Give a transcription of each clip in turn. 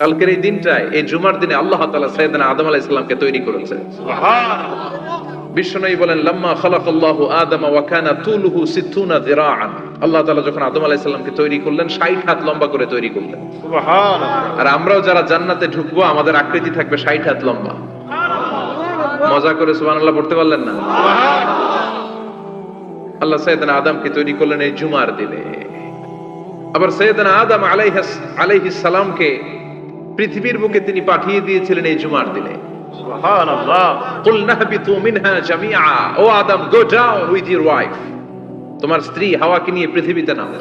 কালকের এই দিনটায়, এই জুমার দিনে আল্লাহ তাআলা সাইয়েদনা আদম আলাইহিস সালামকে তৈরি করেছেন। বিশ্বনবী বলেন, লাম্মা খালাকাল্লাহু আদামা ওয়া কানা তুলুহু 60 যিরাআন। আল্লাহ তাআলা যখন আদম আলাইহিস সালামকে তৈরি করলেন 60 হাত লম্বা করে তৈরি করলেন। সুবহানাল্লাহ। আর আমরাও যারা জান্নাতে ঢুকবো আমাদের আকৃতি থাকবে 60 হাত লম্বা। মজা করে সুবহানাল্লাহ পড়তে পারলেন না? আল্লাহ সাইয়েদনা আদমকে তৈরি করলেন এই জুমার দিনে। আবার সাইয়েদনা আদম আলাইহিস সালামকে পৃথিবীর বুকে তিনি পাঠিয়ে দিয়েছিলেন এই জুমার দিনে। সুবহানাল্লাহ। কুল নাহবিতু মিনহা জামিআ, ও আদম, go down with your wife, তোমার স্ত্রী হাওয়াকে নিয়ে পৃথিবীতে নামো।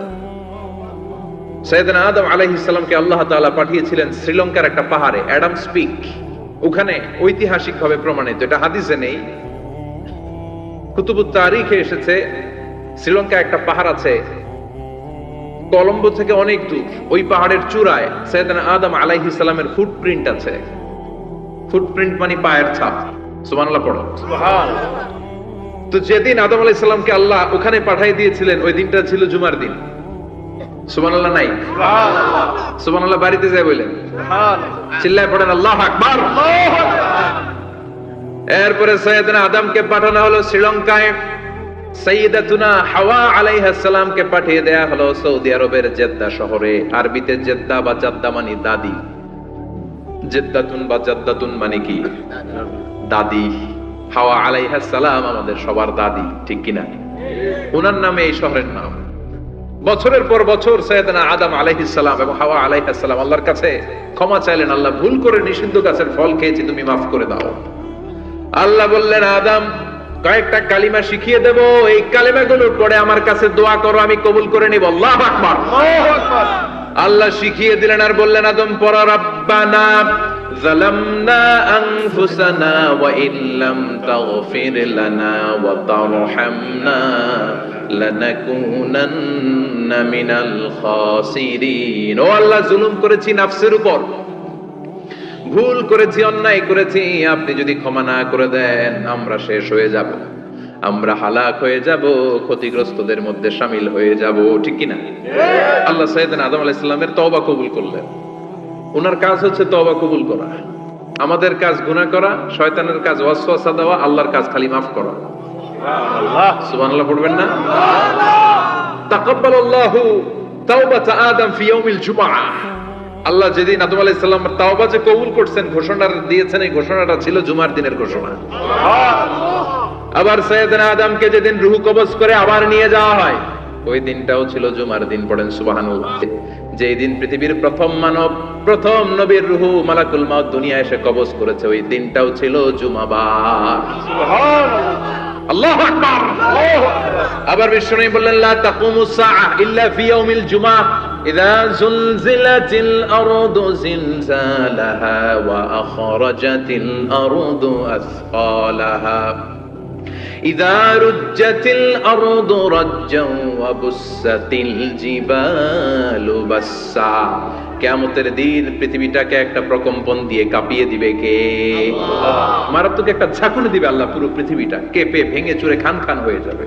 সাইয়েদনা আদম আলাইহিস সালামকে আল্লাহ তাআলা পাঠিয়েছিলেন শ্রীলঙ্কার একটা পাহাড়ে, অ্যাডামস পিক। ওখানে ঐতিহাসিকভাবে প্রমাণিত, এটা হাদিসে নেই, কুতুবুত তারিখে এসেছে। শ্রীলঙ্কায় একটা পাহাড় আছে, কলম্বো থেকে অনেক দূর। ওই পাহাড়ের চূড়ায় সাইয়েদনা আদম আলাইহিস সালামের ফুটপ্রিন্ট আছে। ফুটপ্রিন্ট মানে পায়ের ছাপ। সুবহানাল্লাহ পড়ো। সুবহানাল্লাহ। তো যেদিন আদম আলাইহিস সালামকে আল্লাহ ওখানে পাঠিয়ে দিয়েছিলেন ওই দিনটা ছিল জুমার দিন। সুবহানাল্লাহ নাই? সুবহানাল্লাহ। সুবহানাল্লাহ বাড়িতে যায় বলেন। সুবহানাল্লাহ। চিল্লায় পড়েন আল্লাহু আকবার। আল্লাহু আকবার। এরপরে সাইয়েদনা আদমকে পাঠানো হলো শ্রীলঙ্কায়। সাইয়্যিদাতুনা হাওয়া আলাইহিস সালামকে পাঠিয়ে দেয়া হলো সৌদি আরবের জেদ্দা শহরে। আরবিতে জেদ্দা বা জাদ্দা মানে দাদি। জেদ্দাতুন বা জাদ্দাতুন মানে কি? দাদি। হাওয়া আলাইহিস সালাম আমাদের সবার দাদি, ঠিক কিনা? ওনার নামে এই শহরের নাম। বছরের পর বছর সাইয়েদনা আদম আলাইহিস সালাম এবং হাওয়া আলাইহিস সালাম আল্লাহর কাছে ক্ষমা চাইলেন, আল্লাহ ভুল করে নিষিদ্ধ গাছের ফল খেয়েছি, তুমি মাফ করে দাও। আল্লাহ বললেন, আদম, কয়েকটা কালিমা শিখিয়ে দেব, এই কালিমাগুলোর পরে আমার কাছে দোয়া করো, আমি কবুল করে নিব। আল্লাহু আকবার। আল্লাহু আকবার। আল্লাহ শিখিয়ে দিলেন আর বললেন, আদম পড়ো, রাব্বানা যালামনা আনফুসানা ওয়া ইল্লাম তাগফির লানা ওয়া তারহামনা লানাকুনান্না মিনাল খাসিরিন। ও আল্লাহ, জুলুম করেছি নাফসের উপর, ভুল করেছি, অন্যায় করেছি, আপনি যদি ক্ষমা না করে দেন আমরা শেষ হয়ে যাব, আমরা হালাক হয়ে যাব, ক্ষতিগ্রস্তদের মধ্যে শামিল হয়ে যাব, ঠিক কিনা? আল্লাহ সাইয়েদনা আদম আলাইহিস সালামের তওবা কবুল করলেন। ওনার কাজ হচ্ছে তওবা কবুল করা। আমাদের কাজ গুনাহ করা, শয়তানের কাজ ওয়াসওয়াসা দেওয়া, আল্লাহর কাজ খালি মাফ করা। সুবহানাল্লাহ। সুবহানাল্লাহ পড়বেন না? তাকাব্বালাল্লাহু তাওবাতা আদম ফি ইয়াউমিল জুমআহ। আল্লাহ যেদিন আদম আলাইহিস সালামের তাওবা যে কবুল করছেন, ঘোষণা দিয়েছেন, এই ঘোষণাটা ছিল জুমার দিনের ঘোষণা। আবার সাইয়েদনা আদমকে যেদিন রূহ কবজ করে আবার নিয়ে যাওয়া হয়, ওই দিনটাও ছিল জুমার দিন। পড়েন সুবহানাল্লাহ। যেই দিন পৃথিবীর প্রথম মানব, প্রথম নবীর রূহ মালাকুল মাউত দুনিয়ায় এসে কবজ করেছে, ওই দিনটাও ছিল জুমাবার। সুবহানাল্লাহ। আল্লাহু আকবার। আল্লাহু আকবার। আবার বিশ্বনবী বললেন, লা তাকুমুস সাআ ইল্লা ফি ইয়াউমিল জুমআহ ইযা যুলজিলাতিল আরদু জিলজালাহা ওয়া আখরাজাতিল আরদু আসফালাহা ইযা রুজ্জাতিল আরদু রাজ্জান ওয়া বুসাতিল জিবালু বাসসা। কিয়ামতের দিন পৃথিবীটাকে একটা প্রকম্পন দিয়ে কাঁপিয়ে দিবে কে? আল্লাহ। মারাত্মক একটা ঝাঁকুনি দিবে আল্লাহ, পুরো পৃথিবীটা কেঁপে ভেঙে চুরে খান খান হয়ে যাবে।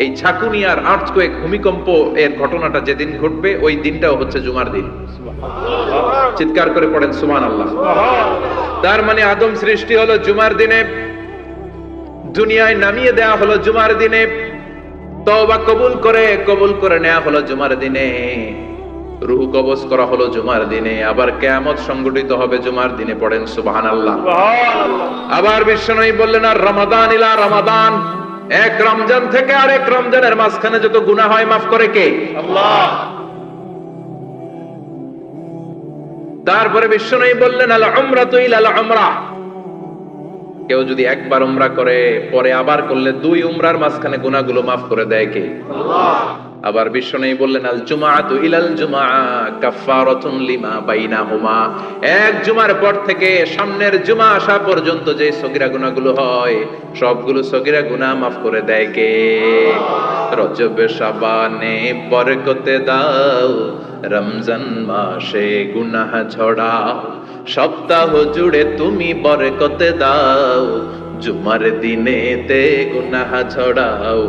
এই ঝাঁকুনি আর আর্থকোয়েক, ভূমিকম্প এর ঘটনাটা যেদিন ঘটবে ওই দিনটাও হচ্ছে জুমার দিন। সুবহানাল্লাহ। চিৎকার করে পড়েন সুবহানাল্লাহ। সুবহানাল্লাহ। তার মানে আদম সৃষ্টি হলো জুমার দিনে, দুনিয়ায় নামিয়ে দেয়া হলো জুমার দিনে, তওবা কবুল করে নেওয়া হলো জুমার দিনে, রূহ কবজ করা হলো জুমার দিনে, আবার কিয়ামত সংগঠিত হবে জুমার দিনে। পড়েন সুবহানাল্লাহ। সুবহানাল্লাহ। আবার বিশ্বনবী বললেন, আর রমাদান ইলা রমাদান, এক রমজান থেকে আরেক রমজানের মাঝখানে যত গুনাহ হয় মাফ করে কে? আল্লাহ। তারপরে বিশ্বনবী বললেন, আল উমরাতু ইলাল উমরাহ, কেউ যদি একবার উমরা করে পরে আবার করলে দুই উমরার মাঝখানে গুনাহগুলো মাফ করে দেয় কে? আল্লাহ। আবার বিশ্বনবী বললেন, আল জুমআতু ইলাল জুমআ কাফফারাতুন লিমা বাইনাহুমা, এক জুমার পর থেকে সামনের জুমা আসা পর্যন্ত যে সগীরা গুনাহগুলো হয় সবগুলো সগীরা গুনাহ মাফ করে দেয় কে? রজব শাবানে বরকতে দাও, রমজান মাসে গুনাহ ঝড়াও, সপ্তাহ জুড়ে তুমি বরকতে দাও, জুমার দিনেতে গুনাহ ঝড়াও,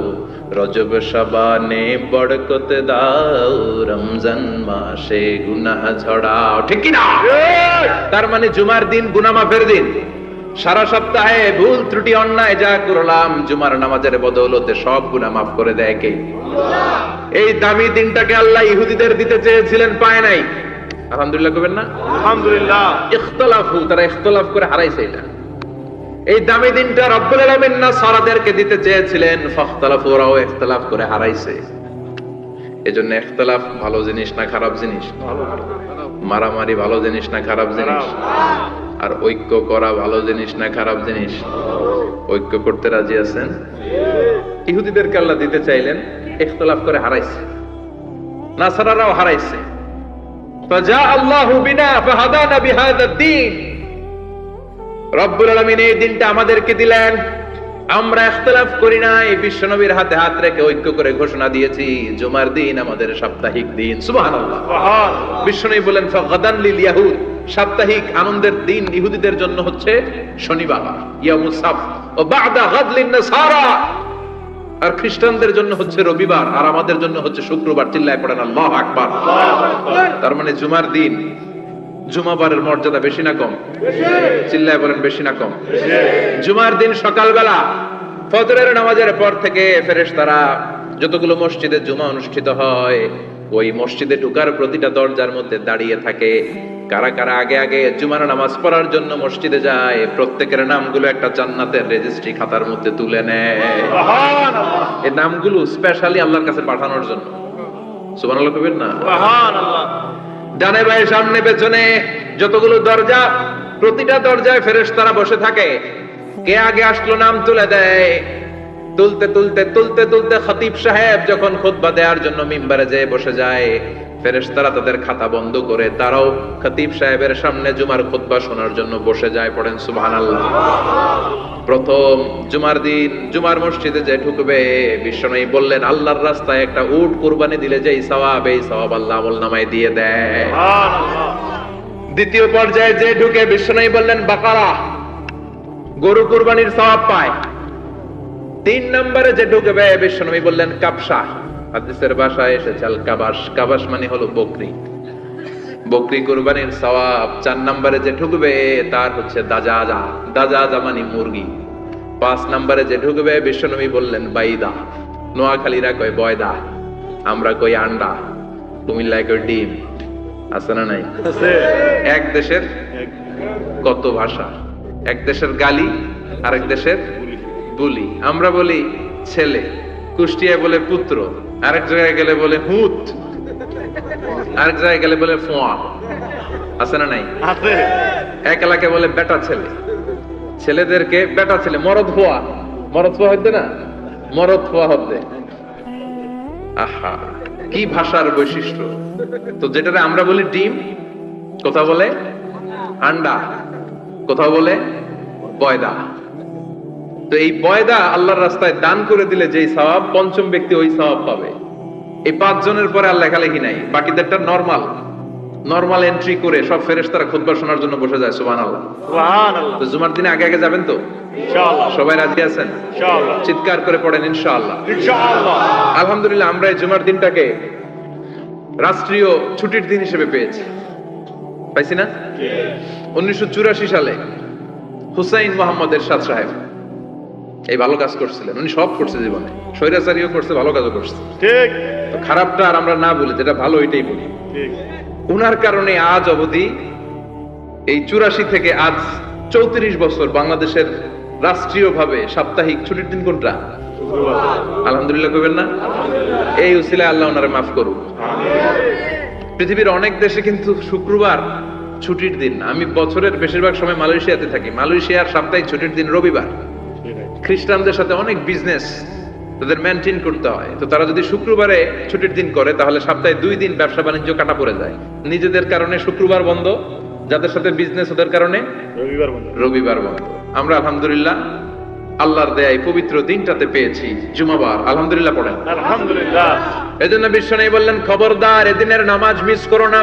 রজব শাবানে বরকতে দাও, রমজান মাসে গুনাহ ঝড়াও, ঠিক কি না? তার মানে জুমার দিন গুনাহ মাফের দিন। সারা সপ্তাহে ভুল ত্রুটি অন্যায় যা করলাম জুমার নামাজের বদৌলতে সব গুনাহ মাফ করে দেয় কে? এই দামি দিনটাকে আল্লাহ ইহুদিদের দিতে চেয়েছিলেন, পায় নাই। আলহামদুলিল্লাহ কইবেন না? আলহামদুলিল্লাহ। ইখতিলাফু, তারা ইখতিলাফ করে হারাইছে এটা। এই দামি দিনটা রব্বুল আলামিন নাসারাদেরকে দিতে চেয়েছিলেন, ফাখতালাফু, ওরাও ইখতিলাফ করে হারাইছে। এজন্য ইখতিলাফ ভালো জিনিস না খারাপ জিনিস? মারামারি ভালো জিনিস না খারাপ জিনিস? আর ঐক্য করা ভালো জিনিস না খারাপ জিনিস? ঐক্য করতে রাজি আছেন? ইহুদিদেরকে আল্লাহ দিতে চাইলেন, ইখতিলাফ করে হারাইছে। নাসারারাও হারাইছে। ফাজা আল্লাহু বিনা ফাহাদানা বিহাদা দ্বীন। রব্বুল আলামিন এই দিনটা আমাদেরকে দিলেন, আমরা ইখতিলাফ করি না, এই বিশ্বনবীর হাতে হাত রেখে ঐক্য করে ঘোষণা দিয়েছি জুমার দিন আমাদের সাপ্তাহিক দিন। সুবহানাল্লাহ। বিশ্বনবী বলেন ফাগাদান লিল ইয়াহুদ, সাপ্তাহিক আনন্দের দিন ইহুদিদের জন্য হচ্ছে শনিবার, ইয়াউমুস সাbt, ও বা'দা গাদ লিন নাসারা, আর খ্রিস্টানদের জন্য হচ্ছে রবিবার, আর আমাদের জন্য হচ্ছে শুক্রবার। চিল্লায় পড়েন আল্লাহু আকবার। তার মানে জুমার দিন, জুমাবারের মর্যাদা বেশি না কম? চিল্লায় বলেন বেশি না কম? জুমার দিন সকালবেলা ফজরের নামাজের পর থেকে ফেরেশতারা যতগুলো মসজিদে জুমা অনুষ্ঠিত হয় ওই মসজিদে ঢোকার প্রতিটা দরজার মধ্যে দাঁড়িয়ে থাকে। কারা কারা আগে আগে জুমার নামাজ পড়ার জন্য মসজিদে যায়, প্রত্যেকের নামগুলো একটা জান্নাতের রেজিস্ট্রি খাতার মধ্যে তুলে নেয়। এই নামগুলো স্পেশালি আল্লাহর কাছে পাঠানোর জন্য। সুবহানাল্লাহ কইবেন না? সুবহানাল্লাহ। ডানে বায়ে সামনে পেছনে যতগুলো দরজা, প্রতিটা দরজায় ফেরেশতারা বসে থাকে। কে আগে আসলো নাম তুলে দেয়। তুলতে তুলতে তুলতে তুলতে খতিব সাহেব যখন খুতবা দেওয়ার জন্য মিম্বারে যেয়ে বসে যায়, ফেরেশতারা তাদের খাতা বন্ধ করে তারাও খতিব সাহেবের সামনে জুমার খুতবা শোনার জন্য বসে যায়। পড়েন সুবহানাল্লাহ। প্রথম জুমার দিন জুমার মসজিদে যে ঢুকবে, বিশ্বনবী বললেন আল্লাহর রাস্তায় একটা উট কুরবানি দিলে যেই সওয়াব, এই সওয়াব আল্লাহ আমলনামায় দিয়ে দেয়। দ্বিতীয় পর্যায়ে যে ঢুকে, বিশ্বনবী বললেন বাকারা, গরু কুরবানির সওয়াব পায়। তিন নম্বরে যে ঢুকবে, বিশ্বনবী বললেন কাবসা, হাদিসের ভাষায় এসেছে আল কাবাস, কাবাস মানে হলো বকরি, বকরি কুরবানির সওয়াব। চার নম্বরে যে ঢুকবে তার হচ্ছে দাজাজা, দাজাজা মানে মুরগি। পাঁচ নম্বরে যে ঢুকবে, বিশ্বনবী বললেন বাইদা, নোয়াখালীরা কয় বয়দা, আমরা কই আন্ডা, কুমিল্লায় কই ডিম। আছে না নাই? এক দেশের কত ভাষা, এক দেশের গালি আরেক দেশের বুলি। আমরা বলি ছেলে, কুষ্টিয়ায় বলে পুত্র, আরেক জায়গায় গেলে বলে হুত, আরেক জায়গায় গেলে বলে ফোয়া। আছে না নাই? আছে। এক এলাকায় বলে বেটা ছেলে, ছেলেদেরকে বেটা ছেলে। মরদ হওয়া, মরদ হওয়া হইতে না, মরদ হওয়া হতে। আহা, কি ভাষার বৈশিষ্ট্য! তো যেটারে আমরা বলি ডিম, কোথাও বলে আন্ডা, কোথাও বলে বয়দা। তো এই বয়দা আল্লাহর রাস্তায় দান করে দিলে যেই সওয়াব, পঞ্চম ব্যক্তি ওই সওয়াব পাবে। এই 5 জনের পরে আর লেখালেখি নাই, বাকিদেরটা নরমাল এন্ট্রি করে সব ফেরেশতারা খুতবা শোনার জন্য বসে যায়। সুবহানাল্লাহ। সুবহানাল্লাহ। তো জুমার দিনে আগে আগে যাবেন তো ইনশাআল্লাহ। সবাই রাজি আছেন? ইনশাআল্লাহ। চিৎকার করে পড়েন ইনশাআল্লাহ। ইনশাআল্লাহ। আলহামদুলিল্লাহ, আমরা এই জুমার দিনটাকে রাষ্ট্রীয় ছুটির দিন হিসেবে পেয়েছি, পাইছি না? 1984 সালে হুসাইন মোহাম্মদ এরশাদ সাহেব এই ভালো কাজ করছিলেন। উনি সব করছে জীবনে, স্বৈরাচারীও করছে, ভালো কাজও করছে। ঠিক। তো খারাপটা আর আমরা না বলি, যেটা ভালো ওইটাই বলি। ঠিক। উনার কারণে আজ অবধি এই 84 থেকে আজ 34 বছর বাংলাদেশের রাষ্ট্রীয়ভাবে সাপ্তাহিক ছুটির দিন কোনটা? আলহামদুলিল্লাহ কইবেন না? এই উসিলায় আল্লাহ ওনারে মাফ করুক। পৃথিবীর অনেক দেশে কিন্তু শুক্রবার ছুটির দিন। আমি বছরের বেশিরভাগ সময় মালয়েশিয়াতে থাকি। মালয়েশিয়ার সাপ্তাহিক ছুটির দিন রবিবার। খ্রিস্টানদের সাথে অনেক বিজনেস তাদের মেনটেন করতে হয়, তো তারা যদি শুক্রবারে ছুটির দিন করে তাহলে সপ্তাহে 2 দিন ব্যবসা বাণিজ্য কাটা পড়ে যায়। নিজেদের কারণে শুক্রবার বন্ধ, যাদের সাথে বিজনেস ওদের কারণে রবিবার বন্ধ। আমরা আলহামদুলিল্লাহ আল্লাহর দয়ায় পবিত্র দিনটাতে পেয়েছি জুমাবার। আলহামদুলিল্লাহ পড়েন আলহামদুলিল্লাহ। এজন্য বিশ্বনবী বললেন খবরদার এদিনের নামাজ মিস করো না।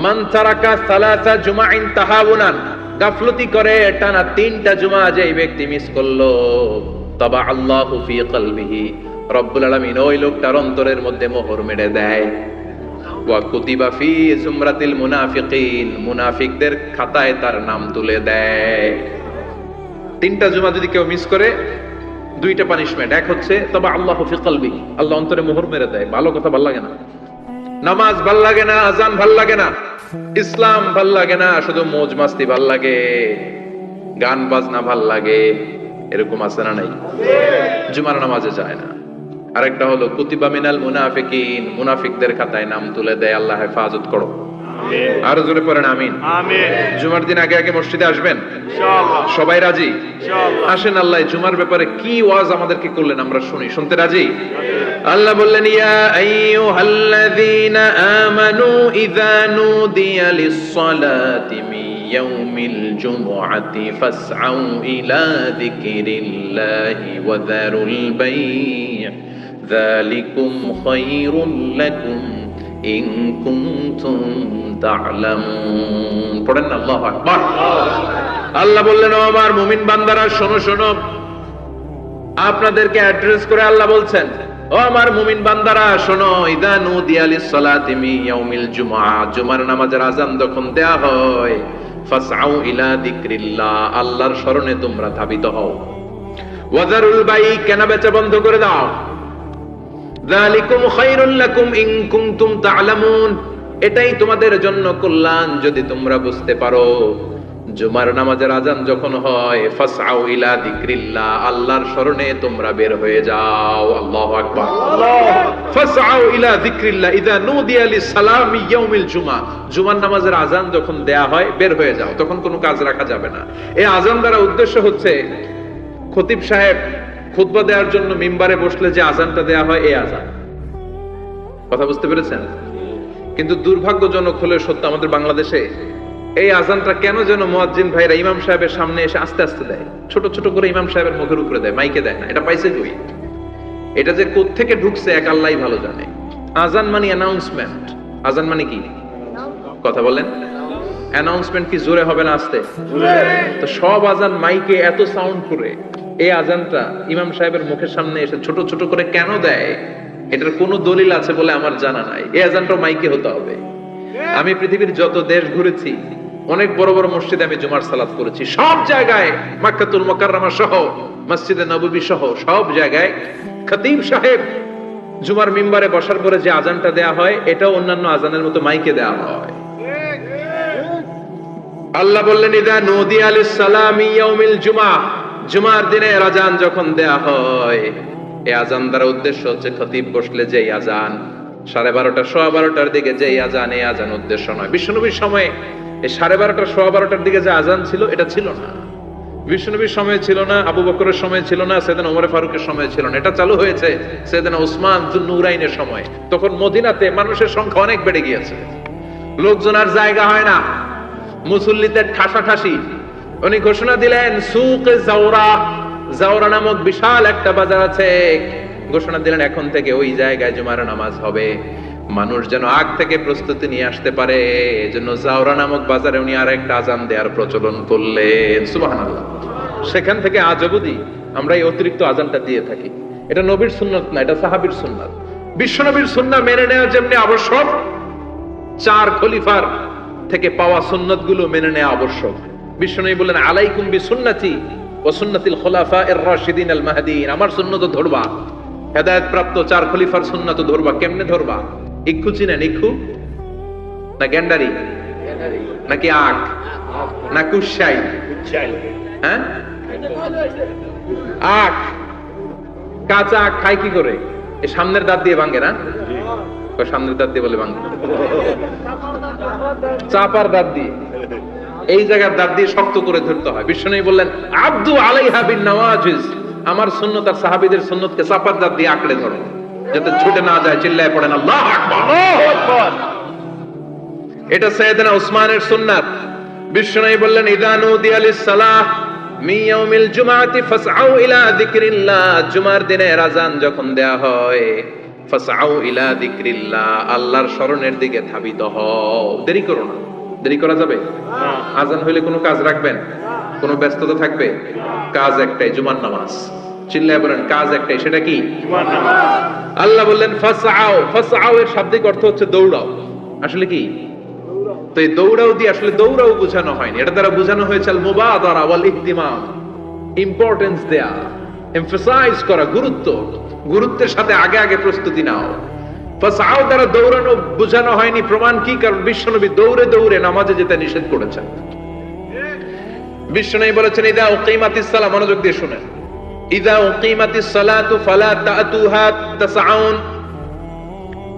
মান তারাকা সালাসা জুমাইন তাহাউনান, গাফলতি করে টানা 3টা জুমা যে ব্যক্তি মিস করলো, তাবা আল্লাহু ফি কলবিহি, রব্বুল আলামিন ওই লোকটার অন্তরের মধ্যে মোহর মেরে দেয়। ওয়া কুতিবা ফি জুমরাতিল মুনাফিকিন, মুনাফিকদের খাতায় তার নাম তুলে দেয়। 3টা জুমা যদি কেউ মিস করে 2টা পানিশমেন্ট। এক হচ্ছে তবে আল্লাহ ফি কলবি, আল্লাহ অন্তরে মোহর মেরে দেয়। ভালো কথা ভাল লাগে না, নামাজ ভাল লাগে না, আজান ভাল লাগে না, ইসলাম ভাল লাগে না, শুধু মৌজ মাস্তি ভাল লাগে, গান বাজনা ভাল লাগে, এরকম আছে না নাই? জুমার নামাজে যায় না। আরেকটা হলো কুতিবা মিনাল মুনাফিকিন, মুনাফিকদের খাতায় নাম তুলে দেয়। আল্লাহ হেফাজত করো। আরো জোরে পড়েন আমিন। আমিন। জুমার দিন আগে আগে মসজিদে আসবেন ইনশাআল্লাহ। সবাই রাজি? ইনশাআল্লাহ। আসেন, আল্লাহ জুমার ব্যাপারে কি ওয়াজ আমাদেরকে করলেন আমরা শুনি। শুনতে রাজি? আল্লাহ বললেন, ইয়া আইয়ুহাল্লাযীনা আমানু ইযা নুদিয়া লিস-সালাতি মিন ইয়াউমিল জুমআতি ফাসআউ ইলা যিকরিল্লাহি ওয়া যারুল বাই', যালিকুম খায়রুল লাকুম ইন কুনতুম তা'লামুন। পড়েন না আল্লাহু আকবার। আল্লাহ বললেন, ও আমার মুমিন বান্দারা শোনো শোনো। আপনাদেরকে অ্যাড্রেস করে আল্লাহ বলছেন, ও আমার মুমিন বান্দারা শোনো, ইযা নুদিয়া লিস-সালাতি মিন ইয়াউমিল জুমআ, জুমার নামাজের আযান যখন দেয়া হয়, ফাসআউ ইলা যিকরিল্লাহ, আল্লাহর স্মরণে তোমরা ধাবিত হও। ওয়া যারুল বাই', কেনা বেচা বন্ধ করে দাও। যালিকুম খায়রুল লাকুম ইন কুনতুম তা'লামুন, এটাই তোমাদের জন্য কল্যাণ যদি তোমরা বুঝতে পারো। জুমার নামাজের আযান যখন হয়, ফাসআউ ইলা যিকরিল্লাহ, আল্লাহর স্মরণে তোমরা বের হয়ে যাও। আল্লাহু আকবার। ফাসআউ ইলা যিকরিল্লাহ ইযা নুদিয়া লিস-সালামি ইয়াউমিল জুমআ, জুমার নামাজের আযান যখন দেয়া হয় বের হয়ে যাও, তখন কোনো কাজ রাখা যাবে না। এই আযান দ্বারা উদ্দেশ্য হচ্ছে খতিব সাহেব খুতবা দেওয়ার জন্য মিম্বারে বসলে যে আযানটা দেয়া হয়, এই আযান। কথা বুঝতে পেরেছেন? কিন্তু দুর্ভাগ্যজনক হলে সত্য, আমাদের বাংলাদেশে এই আযানটা কেন যেন মুয়াজ্জিন ভাইরা ইমাম সাহেবের সামনে এসে আস্তে আস্তে দেয়, ছোট ছোট করে ইমাম সাহেবের মুখের উপরে দেয়, মাইকে দেয় না। এটা পাইছে কই? এটা যে কোত্থেকে ঢুকছে এক আল্লাহই ভালো জানে। আযান মানে অ্যানাউন্সমেন্ট। আযান মানে কি? কথা বলেন। অ্যানাউন্সমেন্ট কি জোরে হবে না আস্তে? তো সব আযান মাইকে এত সাউন্ড করে, এই আযানটা ইমাম সাহেবের মুখের সামনে এসে ছোট ছোট করে কেন দেয়? এটার কোনো দলিল আছে বলে আমার জানা নাই। এই আযানটা মাইকে হতে হবে। আমি পৃথিবীর যত দেশ ঘুরেছি, অনেক বড় বড় মসজিদে আমি জুমার সালাত করেছি, সব জায়গায় মক্কাতুল মুকাররমা সহ মসজিদে নববী সহ সব জায়গায় খতিব সাহেব জুমার মিম্বারে বসার পরে যে আযানটা দেয়া হয়, এটাও অন্যান্য আযানের মতো মাইকে দেয়া হয়। আল্লাহ বললেন, ইযা নুদিয়া লিস-সালামি ইয়াউমিল জুমআ, জুমার দিনে আযান যখন দেয়া হয়, এই আযান দ্বারা উদ্দেশ্য হচ্ছে খতিব বসলে যে আযান 12:30 12:15 দিকে যে আযান, এই আযান উদ্দেশ্য নয়। বিশ্বনবীর সময়ে এই 12:30 12:15 দিকে যে আযান ছিল, এটা ছিল না। বিশ্বনবীর সময় ছিল না, আবু বকরের সময় ছিল না, সাইয়েদনা ওমর ফারুকের সময় ছিল না। এটা চালু হয়েছে সাইয়েদনা উসমান যুন্নুরাইনের সময়। তখন মদিনাতে মানুষের সংখ্যা অনেক বেড়ে গিয়েছে, লোকজন আর জায়গা হয় না, মুসল্লিতে ঠাসাঠাসি। উনি ঘোষণা দিলেন, সুকে জাওরা, জাওরা নামক বিশাল একটা বাজার আছে, ঘোষণা দিলেন এখন থেকে ওই জায়গায় জুমার নামাজ হবে। মানুষ যেন আগ থেকে প্রস্তুতি নিয়ে আসতে পারে, এজন্য জাওরা নামক বাজারে উনি আর একটা আযান দেওয়ার প্রচলন করলেন। সুবহানাল্লাহ। সেখান থেকে আজ অবধি আমরা এই অতিরিক্ত আযানটা দিয়ে থাকি। এটা নবীর সুন্নাত না, এটা সাহাবীর সুন্নাত। বিশ্বনবীর সুন্নাহ মেনে নেওয়া যেমনি আবশ্যক, 4 খলিফার থেকে পাওয়া সুন্নাতগুলো মেনে নেওয়া আবশ্যক। বিশ্বনবী বললেন, আলাইকুম বিসুন্নতি ওয়া সুন্নাতিল খুলাফায়ে রাশিদিন আল মাহদিয়িন, আমার সুন্নাত ধরবা। হেদায়েত প্রাপ্ত 4 খলিফার সুন্নাত ধরবা। কেমনে ধরবা? ইক্ষু চিনেন? ইক্ষু না গ্যান্ডারি নাকি আখ না কুশাই? হ্যাঁ, আখ। কাঁচা আখ খায় কি করে? এই সামনের দাঁত দিয়ে ভাঙে না? সামনের দাঁত দিয়ে বলে ভাঙে, চাপার দাঁত দিয়ে, এই জায়গার দাঁত দিয়ে শক্ত করে ধরতে হয়। বিশ্বনবী বললেন, আব্দু আলাইহা বিন নওয়াজিজ, আমার সুন্নাত আর সাহাবীদের সুন্নাতকে চাপার দাঁত দিয়ে আঁকড়ে ধরো, যাতে ছুটে না যায়। চিল্লায় পড়েন আল্লাহু আকবার। আল্লাহু আকবার। এটা সাইয়েদনা উসমানের সুন্নাত। বিশ্বনবী বললেন, ইযা নুদিয়া লিস-সালাহ মিন ইয়াউমিল জুমআতি ফাসআউ ইলা যিকরিল্লাহ, জুমার দিনে আযান যখন দেয়া হয়, ফাসআউ ইলা যিকরিল্লাহ, আল্লাহর স্মরণের দিকে ধাবিত হও। দেরি করো না। দেরি করা যাবে? আযান হইলে কোনো কাজ রাখবেন? কোনো ব্যস্ততা থাকবে? কাজ একটাই, জুমার নামাজ। চিল্লায় বলেন, কাজ একটাই, সেটা কি? জুমার নামাজ। আল্লাহ বললেন, ফাসআউ। ফাসআউ এর শাব্দিক অর্থ হচ্ছে দৌড়াও। আসলে কি? তো এই দৌড়াও দিয়ে আসলে দৌড়াও বোঝানো হয়নি, এটা দ্বারা বোঝানো হয়েছে আল মুবাদারা ওয়াল ইহতিমাম, ইম্পর্টেন্স দেয়া, এমফাসাইজ করা, গুরুত্বের সাথে আগে আগে প্রস্তুতি নাও। ফাসাও দ্বারা দৌড়ানো বোঝানো হয়নি, প্রমাণ কি? কারণ বিশ্বনবী দৌড়ে দৌড়ে নামাজে যেতে নিষেধ করেছেন। বিশ্বনবী বলেছেন ইদা উকিমাতিস সালাহ, মনোযোগ দিয়ে শুনেন, ইদা উকিমাতিস সালাতু ফালা তাতুহা তাসআউন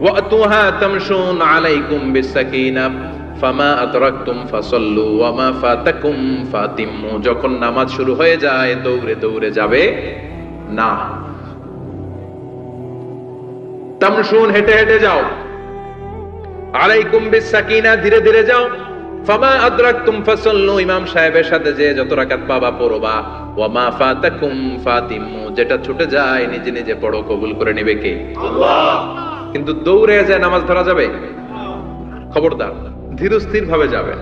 ওয়া আতুহা তামশুন আলাইকুম বিসাকিনাহ ফামা আদরাকতুম ফাসাল্লু ওয়া মা ফাতাকুম ফাতিম্মু। যখন নামাজ শুরু হয়ে যায় দৌড়ে দৌড়ে যাবে না, তামশুন হেঁটে হেঁটে যাও, আলাইকুম বিসাকিনা ধীরে ধীরে যাও, ফামা আদরাকতুম ফাসাল্লু ইমাম সাহেবের সাথে যে যত রাকাত পাবা পড়বা, ওয়া মা ফাতাকুম ফাতিম্মু যেটা ছুটে যায় নিজে নিজে পড়ো, কবুল করে নেবে কে? আল্লাহ। কিন্তু দৌড়ে যায় নামাজ ধরা যাবে? খবরদার, ধীরস্থির ভাবে যাবেন।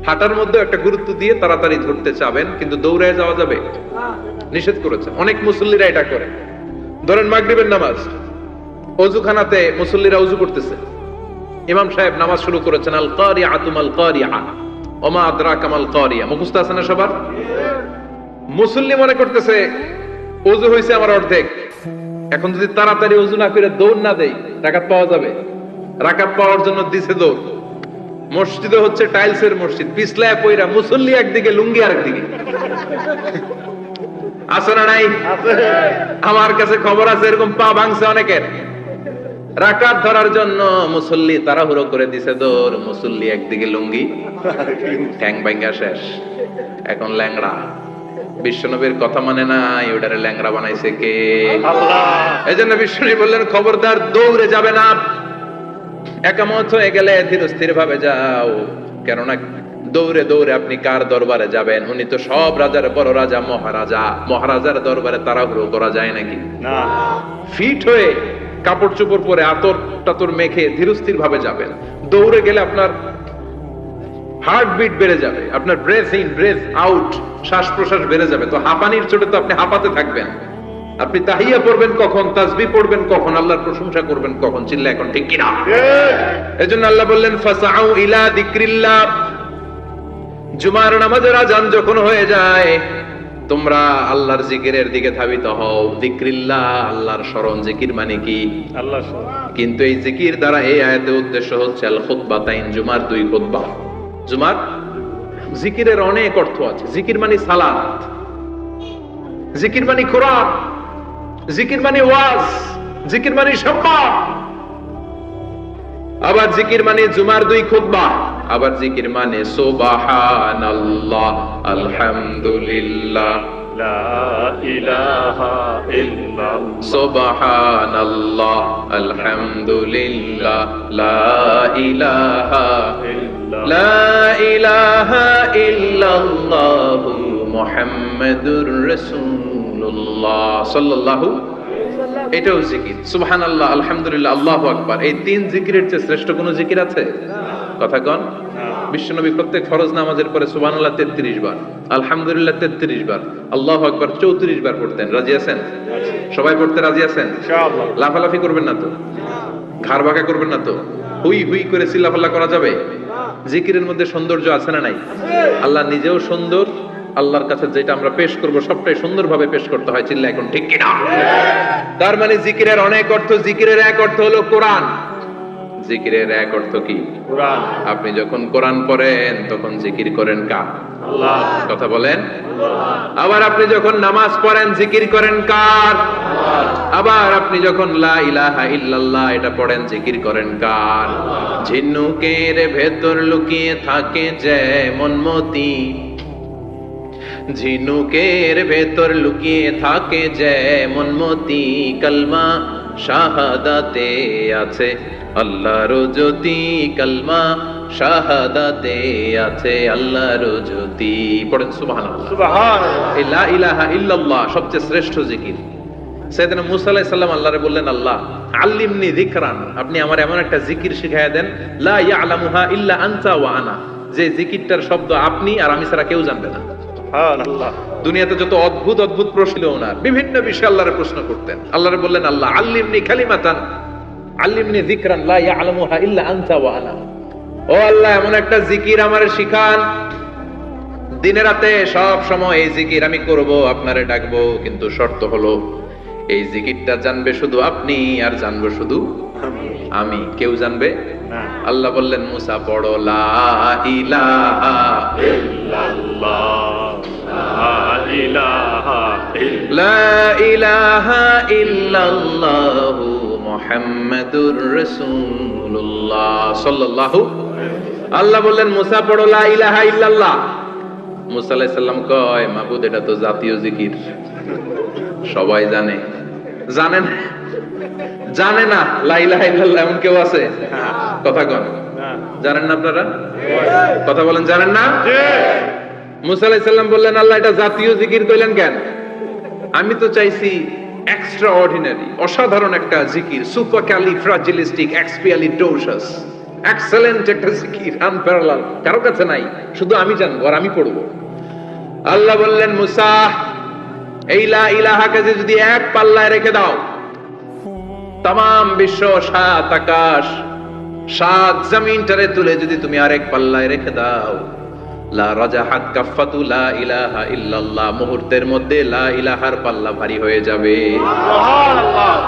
হাঁটার মধ্যে একটা গুরুত্ব দিয়ে তাড়াতাড়ি ধরতে চাবেন, কিন্তু দৌড়ে যাওয়া যাবে? নিষেধ করেছে। অনেক মুসল্লিরা এটা করে। ধরেন মাগরিবের নামাজ, ওযুখানাতে মুসল্লিরা ওযু করতেছে, ইমাম সাহেব নামাজ শুরু করেছেন আল কারিআতু মাল কারিআ ওয়া মা আদরাকা মাল কারিআ, মুখস্থ আছে না সবার? মুসল্লি মনে করতেছে ওযু হইছে আমার অর্ধেক, এখন যদি তাড়াতাড়ি ওযু না করে দৌড় না দেই রাকাত পাওয়া যাবে? রাকাত পাওয়ার জন্য দিছে দৌড়। মসজিদে হচ্ছে টাইলসের মসজিদ, পিছলায় পয়রা মুসল্লি একদিকে, লুঙ্গি আরেকদিকে। আছে না নাই? আমার কাছে খবর আছে এরকম পা ভাঙছে অনেকের। রাকাত ধরার জন্য মুসল্লি তাড়াহুড়ো করে দিছে দৌড়, মুসল্লি একদিকে লুঙ্গি, ঠ্যাং ভাঙা শেষ, এখন ল্যাংড়া। বিশ্বনবীর কথা মানে নাই, ওটারে ল্যাংড়া বানাইছে কে? আল্লাহ। এজন্য বিশ্বনবী বললেন খবরদার দৌড়ে যাবে না, একামত হয়ে গেলে ধীরস্থির ভাবে যাও। কেননা দৌড়ে দৌড়ে আপনি কার দরবারে যাবেন? উনি তো সব রাজার বড় রাজা, মহারাজা। মহারাজার দরবারে তাড়াহুড়ো করা যায় নাকি? না। ফিট হয়ে কাপড় চোপড় পরে আতর টাতর মেখে ধীরস্থির ভাবে যাবেন। দৌড়ে গেলে আপনার হার্টবিট বেড়ে যাবে, আপনার ব্রেথ ইন ব্রেথ আউট, শ্বাস প্রশ্বাস বেড়ে যাবে। তো হাঁপানির চোটে তো আপনি হাঁপাতে থাকবেন। আপনি তাহিয়া পড়বেন কখন, তাসবিহ পড়বেন কখন, আল্লাহর প্রশংসা করবেন কখন? চিল্লা এখন ঠিক কিনা? এজন্য আল্লাহ বললেন ফাসাউ ইলা যিকরিল্লাহ, জুমার নামাজের আযান যখন হয়ে যায় তোমরা আল্লাহর জিকিরের দিকে ধাবিত হও। যিকরিল্লাহ, আল্লাহর স্মরণ। জিকির মানে কি? আল্লাহর স্মরণ। কিন্তু এই জিকির দ্বারা এই আয়াতের উদ্দেশ্য হচ্ছে আল খুতবাতাইন, জুমার দুই খুতবা। জুমার জিকিরের অনেক অর্থ আছে। জিকির মানে সালাত, জিকির মানে কোরআন, জিকির মানে ওয়াজ, জিকির মানে সম্মান। আবার জিকির মানে জুমার দুই খুতবা। আবার জিকির মানে সুবহানাল্লাহ, আলহামদুলিল্লাহ, লা ইলাহা ইল্লাল্লাহ, সুবহানাল্লাহ, আলহামদুলিল্লাহ, লা ইলাহা ইল্লাল্লাহ, লা ইলাহা ইল্লাল্লাহু মুহাম্মাদুর রাসূলুল্লাহ সাল্লাল্লাহু। এটাও জিকির। সুবহানাল্লাহ, আলহামদুলিল্লাহ, আল্লাহু আকবার। এই তিন জিকিরের চেয়ে শ্রেষ্ঠ কোন জিকির আছে? কথা কন। বিশ্বনবী প্রত্যেক ফরজ নামাজের পরে সুবহানাল্লাহ 33 বার, আলহামদুলিল্লাহ 33 বার, আল্লাহু আকবার 34 বার পড়তেন। রাজি আছেন? সবাই পড়তে রাজি আছেন? ইনশাআল্লাহ। লাফালাফি করবেন না তো? ঘাড় বাঁকা করবেন না তো? হুই হুই করে চিল্লাফাল্লা করা যাবে? জিকিরের মধ্যে সৌন্দর্য আছে না নাই? আল্লাহ নিজেও সুন্দর। আল্লাহর কাছে যেটা আমরা পেশ করব সবটাই সুন্দরভাবে পেশ করতে হয়। চিল্লা এখন ঠিক কিনা? তার মানে জিকিরের অনেক অর্থ। জিকিরের এক অর্থ হলো কোরআন। জিকিরের এক অর্থ কি? কোরআন। আপনি যখন কোরআন পড়েন তখন জিকির করেন কার? আল্লাহ। কথা বলেন। আবার আপনি যখন নামাজ পড়েন জিকির করেন কার? আল্লাহ। আবার আপনি যখন লা ইলাহা ইল্লাল্লাহ এটা পড়েন জিকির করেন কার? ঝিনুকের ভেতর লুকিয়ে থাকে যেমন মতি, ঝিনুকের ভেতর লুকিয়ে থাকে যেমন মতি, কালমা শাহাদাতে আছে আল্লাহর জ্যোতি, কালমা শাহাদাতে আছে আল্লাহর জ্যোতি। পড়েন সুবহানাল্লাহ। সুবহানাল্লাহ। লা ইলাহা ইল্লাল্লাহ সবচেয়ে শ্রেষ্ঠ জিকির। সাইয়েদনা মুসা আলাইহিস সালাম আল্লাহরে বললেন, আল্লাহ আল্লিমনি যিকরান, আপনি আমার এমন একটা জিকির শিখায়া দেন, লা ইয়ালামুহা ইল্লা আনতা ওয়া আনা, যে জিকিরটার শব্দ আপনি আর আমি ছাড়া কেউ জানবে না। সুবহানাল্লাহ। দুনিয়াতে যত অদ্ভুত অদ্ভুত প্রশ্ন ওনার, বিভিন্ন বিষয়ে আল্লাহরে প্রশ্ন করতেন। আল্লাহরে বললেন, আল্লাহ আল্লিমনি কালিমাতান, আল্লিমনি যিকরান লা ইয়ালামুহা ইল্লা আনতা ওয়া আনা, ও আল্লাহ, এমন একটা জিকির আমারে শিখান, দিনে রাতে সব সময় এই জিকির আমি করব, আপনারে ডাকবো, কিন্তু শর্ত হলো এই জিকিরটা জানবে শুধু আপনি, আর জানবো শুধু আমি, কেউ জানবে না। আল্লাহ বললেন, মুসা পড়ো লা ইলাহা ইল্লাল্লাহ, লা ইলাহা লা ইলাহা ইল্লাল্লাহু মুহাম্মাদুর রাসূলুল্লাহ সাল্লাল্লাহু। আল্লাহ বললেন, মুসা পড়ো লা ইলাহা ইল্লাল্লাহ। মুসা আলাইহিস সালাম কয়, মাবুদ এটা তো জাতীয় জিকির, সবাই জানে। জানেন জানে না লা ইলাহা ইল্লাল্লাহ এমন কেউ আছে? কথা কন, জানেন না আপনারা? কথা বলেন, জানেন না? মুসা আলাইহিস সালাম বললেন, আল্লাহ এটা জাতীয় জিকির কইলেন কেন? আমি তো চাইছি এক্সট্রা অর্ডিনারি, অসাধারণ একটা জিকির, সুপার ক্যালিফ্রাজিলিস্টিক এক্সপিয়ালিডোসাস, এক্সেলেন্ট একটা জিকির, আনপ্যারালাল, কারো কাছে নাই, শুধু আমি জানবো আর আমি পড়বো। আল্লাহ বললেন, মুসা এই লা ইলাহাকে যদি এক পাল্লায় রেখে দাও, তাম বিশ্ব, সাত আকাশ, সাত জমিনটারে তুলে যদি তুমি আরেক পাল্লায় রেখে দাও, লা রাজাহাত কাফাতু লা ইলাহা ইল্লাল্লাহ, মুহূর্তের মধ্যে লা ইলাহার পাল্লা ভারী হয়ে যাবে।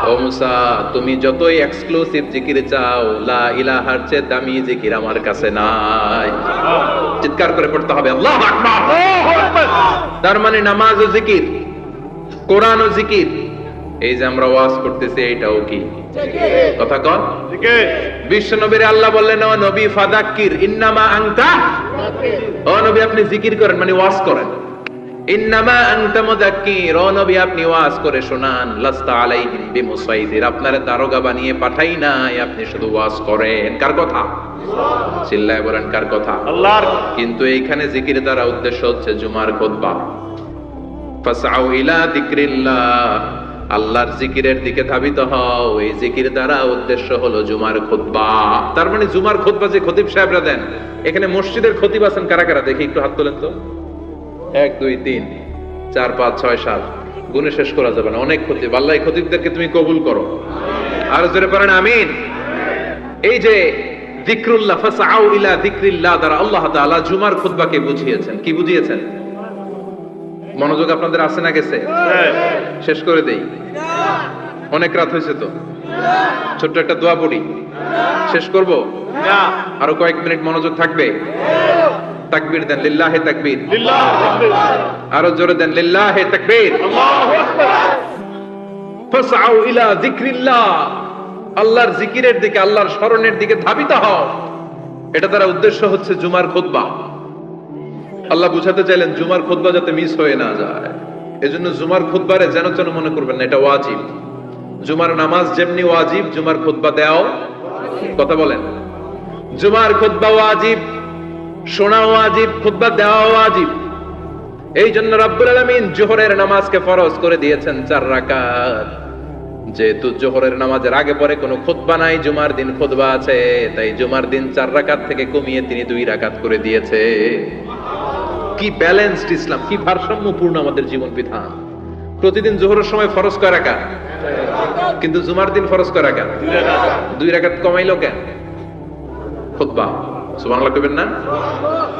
ও মুসা, তুমি যতই এক্সক্লুসিভ জিকির চাও, লা ইলাহার চেয়ে দামি জিকির আমার কাছে নাই। চিৎকার করে পড়তে হবে আল্লাহু আকবার। তার মানে নামাজ ও জিকির, কোরআন ও জিকির, এই যে আমরা ওয়াজ করতেছি এটাও কি কথা কন? বিশ্ব নবীর আল্লাহ বললেন, ও নবী ফাদাক্কির ইন্নামা আনতা, ও নবী আপনি জিকির করেন মানে ওয়াজ করেন। ইন্নামা আনতা মুযাক্কির, ও নবী আপনি ওয়াজ করে শোনান। লাস্তা আলাইহিম বিমুসাইদির, আপনারে দারোগা বানিয়ে পাঠাই নাই, আপনি শুধু ওয়াজ করেন। কার কথা? চিল্লায় বলেন কার কথা? আল্লাহর। কিন্তু এইখানে জিকির দ্বারা উদ্দেশ্য হচ্ছে জুমার খুতবা। ফাসআউ ইলা যিকরিল্লাহ, আল্লাহর জিকিরের দিকে ধাবিত হও, এই জিকির দ্বারা উদ্দেশ্য হলো জুমার খুতবা। তার মানে জুমার খুতবা যে খতিব সাহেবরা দেন, এখানে মসজিদের খতিব আছেন কারা কারা দেখি একটু হাত তোলেন তো। 1 2 3 4 5 6 7, গুণে শেষ করা যাবে না, অনেক খতিব। আল্লাহ এই খতিবদেরকে তুমি কবুল করো, আর জোরে পড়েন আমিন। এই যে যিকরুল্লাহ, ফাসআউ ইলা যিকরিল্লাহ দ্বারা আল্লাহ তাআলা জুমার খুতবাকে বুঝিয়েছেন। কি বুঝিয়েছেন? মনোযোগ আপনাদের আছে না গেছে? শেষ করে দেই, অনেক রাত হয়েছে তো, ছোট্ট একটা দোয়া পড়ি, শেষ করব। আরো কয়েক মিনিট মনোযোগ থাকবে? তাকবীর দেন, লিল্লাহে তাকবীর। আরো জোরে দেন, লিল্লাহে তাকবীর। ফাসআউ ইলা যিকরিল্লাহ, আল্লাহর জিকিরের দিকে, আল্লাহর স্মরণের দিকে ধাবিত হও। এটা তার উদ্দেশ্য হচ্ছে জুমার খুতবা। আল্লাহ বুঝাতে চাইলেন জুমার খুতবা যাতে মিস হয়ে না যায়, এজন্য জুমার খুতবারে যেন যেন মনে করবেন না, এটা ওয়াজিব। জুমার নামাজ যেমনি ওয়াজিব, জুমার খুতবা দেওয়াও, কথা বলেন, জুমার খুতবা ওয়াজিব, শোনা ওয়াজিব, খুতবা দেওয়া ওয়াজিব। এই জন্য রব্বুল আলামিন জোহরের নামাজকে ফরজ করে দিয়েছেন 4 রাকাত। যেহেতু জোহরের নামাজের আগে পরে কোনো খুতবা নাই, জুমার দিন খুতবা আছে, তাই জুমার দিন 4 রাকাত থেকে কমিয়ে তিনি 2 রাকাত করে দিয়েছে। কি ব্যালেন্সড ইসলাম, কি ভারসাম্যপূর্ণ আমাদের জীবন বিধান। প্রতিদিন জোহরের সময় ফরজ কয় রাকাত, কিন্তু জুমার দিন ফরজ কয় রাকাত, 2 রাকাত কমাইলো কেন? খুতবা, সুবহানাল্লাহ কইবেন না?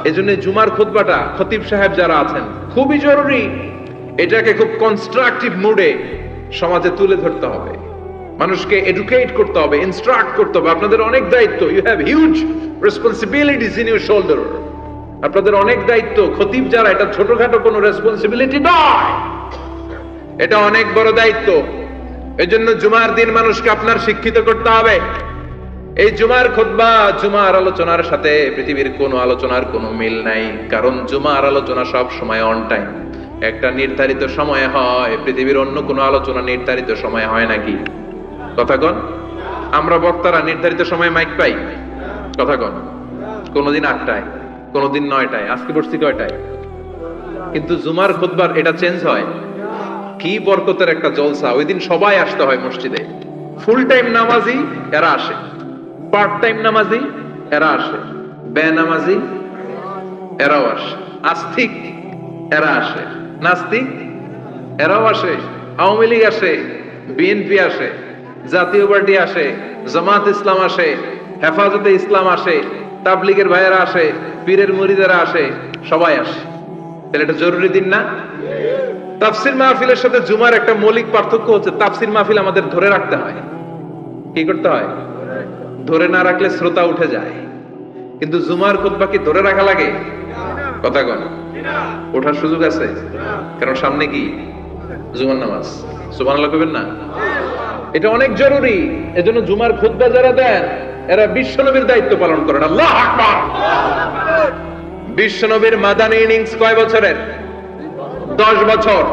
এজন্য জুমার খুতবাটা খতিব সাহেব যারা আছেন খুবই জরুরি। এটাকে খুব কনস্ট্রাকটিভ মুডে সমাজে তুলে ধরতে হবে, মানুষকে এডুকেট করতে হবে, ইনস্ট্রাক্ট করতে হবে। আপনাদের অনেক দায়িত্ব, you have huge responsibilities in your shoulder. আপনাদের অনেক দায়িত্ব। খতিব যারা, এটা ছোটখাটো কোনো রেসপন্সিবিলিটি নয়, এটা অনেক বড় দায়িত্ব। এজন্য জুমার দিন মানুষকে আপনার শিক্ষিত করতে হবে। এই জুমার খুতবা, জুমার আলোচনার সাথে পৃথিবীর কোনো আলোচনার কোনো মিল নাই, কারণ জুমার আলোচনা সব সময় অন টাইম, একটা নির্ধারিত সময় হয়। পৃথিবীর অন্য কোনো আলোচনা নির্ধারিত সময় হয় নাকি? কথা কন। আমরা বক্তারা নির্ধারিত সময়ে মাইক পাই? কথা কন। কোনদিন 8টায়, কোনদিন 9টায়, আজকে বসছি কয়টায়? কিন্তু জুমার খুতবার এটা চেঞ্জ হয়। কি বরকতের একটা জলসা! ওই দিন সবাই আসতে হয় মসজিদে। ফুল টাইম নামাজি এরা আসে, পার্ট টাইম নামাজি এরা আসে, বেনামাজি এরাও আসে, আস্তিক এরা আসে, নাস্তিক এরাও আসে, আওয়ামী লীগ আসে, বিএনপি আসে, জাতীয় পার্টি আসে, জামাত ইসলাম আসে, হেফাজতে ইসলাম আসে, তাবলীগের ভাইয়েরা আসে, পীরের মুরিদেরা আসে, সবাই আসে। তাহলে এটা জরুরি দিন না? তাফসীর মাহফিলের সাথে জুমার একটা মৌলিক পার্থক্য হচ্ছে, তাফসীর মাহফিল আমাদের ধরে রাখতে হয়। কি করতে হয়? ধরে না রাখলে শ্রোতা উঠে যায়। কিন্তু জুমার খুতবা কি ধরে রাখা লাগে? কথা কন, ওঠার সুযোগ আছে? কারণ সামনে কি জুমার নামাজ। সুবহানাল্লাহ কইবেন না? এটা অনেক জরুরি। এজন্য জুমার খুতবা যারা দেন এরা বিশ্বনবীর দায়িত্ব পালন করেন। আল্লাহু আকবার। বিশ্বনবীর মাদানী ইনিংস কয় বছরের? 10 বছর।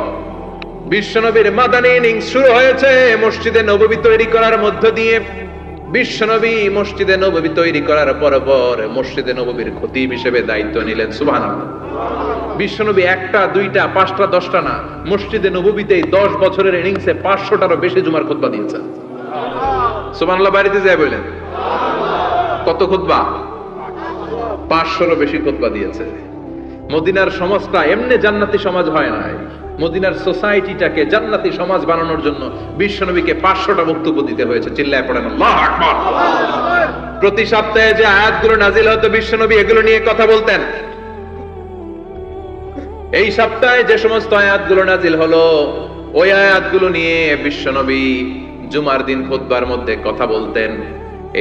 বিশ্বনবীর মাদানী ইনিংস শুরু হয়েছে মসজিদে নববী তৈরি করার মধ্য দিয়ে। বিশ্বনবী মসজিদে নববী তৈরি করার পর মসজিদে নববীর খতিব হিসেবে দায়িত্ব নিলেন। সুবহানাল্লাহ। বিশ্বনবী একটা, দুইটা, পাঁচটা, 10টা না, মসজিদে নববীতেই 10 বছরের ইনিংসে 500টারও বেশি জুমার খুতবা দিয়েছেন। সুবহানাল্লাহ। বাড়িতে যায় বলেন কত খুতবা? 500রও বেশি খুতবা দিয়েছে। মদিনার সমাজটা এমনি জান্নাতি সমাজ হয় নাই। মদিনার সোসাইটিটাকে জান্নাতি সমাজ বানানোর জন্য বিশ্বনবীকে 500টা বক্তব্য দিতে হয়েছে। চিল্লায় পড়েন আল্লাহু আকবার। প্রতি সপ্তাহে যে আয়াতগুলো নাজিল হতো বিশ্বনবী এগুলো নিয়ে কথা বলতেন। এই সপ্তাহে যে সমস্ত আয়াতগুলো নাজিল হলো ওই আয়াতগুলো নিয়ে বিশ্বনবী জুমার দিন খুতবার মধ্যে কথা বলতেন।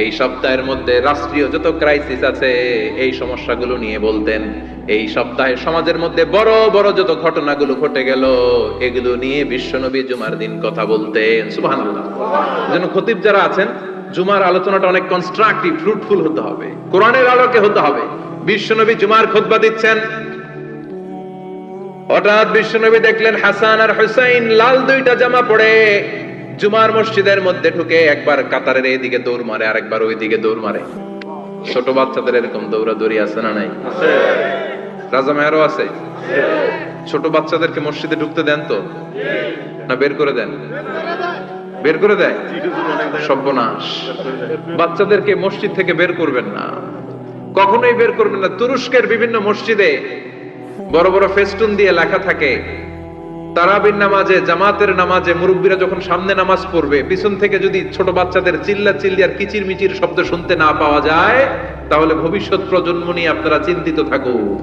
এই সপ্তাহের মধ্যে রাষ্ট্রীয় যত ক্রাইসিস আছে এই সমস্যাগুলো নিয়ে বলতেন। এই সপ্তাহে সমাজের মধ্যে বড় বড় যত ঘটনাগুলো ঘটে গেল এগুলো নিয়ে বিশ্বনবী জুমার দিন কথা বলতেন। সুবহানাল্লাহ। যেন খতিব যারা আছেন জুমার আলোচনাটা অনেক কনস্ট্রাকটিভ, ফ্রুটফুল হতে হবে, কোরআনের আলোকে হতে হবে। বিশ্বনবী জুমার খুতবা দিচ্ছেন, হঠাৎ বিশ্বনবী দেখলেন হাসান আর হুসাইন লাল দুইটা জামা পরে জুমার মসজিদের মধ্যে ঢুকে একবার কাতারের এইদিকে দৌড় মারে, আরেকবার ওইদিকে দৌড় মারে। ছোট বাচ্চাদের এরকম দৌড়াদৌড়ি আছে না নাই? রাজা মেয়ারও আছে। ছোট বাচ্চাদেরকে মসজিদে ঢুকতে দেন তো না বের করে দেন? বের করে দেয়। সর্বনাশ। বাচ্চাদেরকে মসজিদ থেকে বের করবেন না, কখনোই বের করবেন না। তুরস্কের বিভিন্ন মসজিদে বড় বড় ফেস্টুন দিয়ে লেখা থাকে তারাবির নামাজে, জামাতের নামাজে মুরব্বীরা যখন সামনে নামাজ পড়বে পিছন থেকে যদি ছোট বাচ্চাদের চিল্লা চিল্লি আর কিচির মিচির শব্দ শুনতে না পাওয়া যায় তাহলে ভবিষ্যৎ প্রজন্ম নিয়ে আপনারা চিন্তিত থাকুন।